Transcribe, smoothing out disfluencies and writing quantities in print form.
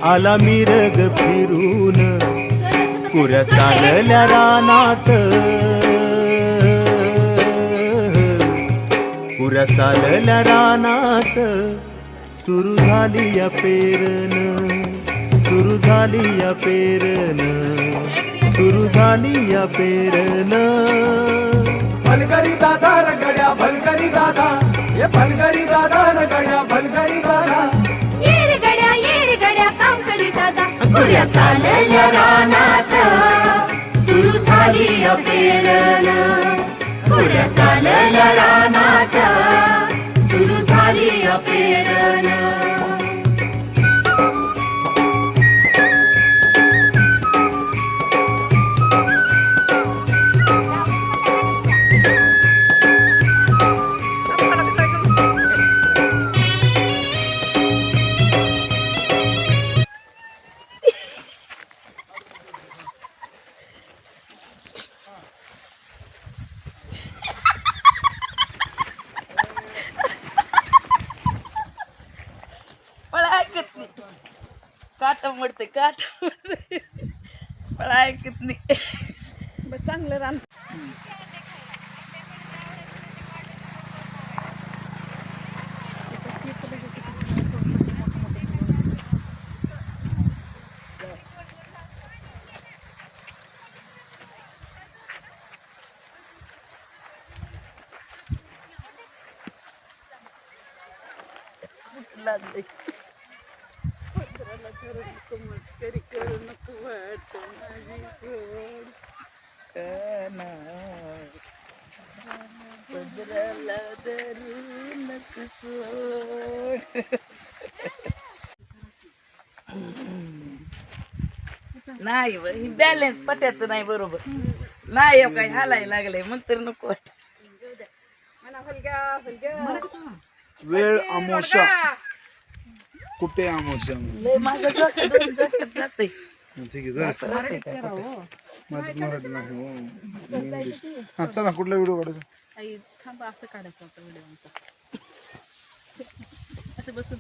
आला मिरग फिरून पुऱ्या चालल्या रानात, पुऱ्या चालल्या रानात, सुरू झाली या पेरन, सुरू झाली या पेरन, सुरू झाली या पेरन. भलकरी दादा रगड्या भलकरी दादा, ये भलकरी दादा रगड्या भलकरी दादा. ये रे गड्या काम करी दादा, पुऱ्या चालल्या रानात, सुरू झाली पेरन, पुऱ्या चालल्या रानात, सुरू झाली पेरन. मला ऐकत नाही, काट मरते काट मरते, मला ऐकत नाही. चांगलं रान लागले. पत्राला करू नको मस्करी करू नको वाट माझी सोड काना, पत्राला धरू नको सोड. नाही ही बॅलन्स पट्याचं नाही बरोबर नाही हो काही हालायला लागलंय मग तर नको वाट. वेळ अमोशा कुठे अमोशा लय माझं डोकं दोन डोक्यात जातंय. ठीक आहे जा. माझं मराठी नाही हो, इंग्लिश. हा चला कुठला व्हिडिओ काढायचा? थांबा असं काढायचं होतं व्हिडिओ आमचा असं बसून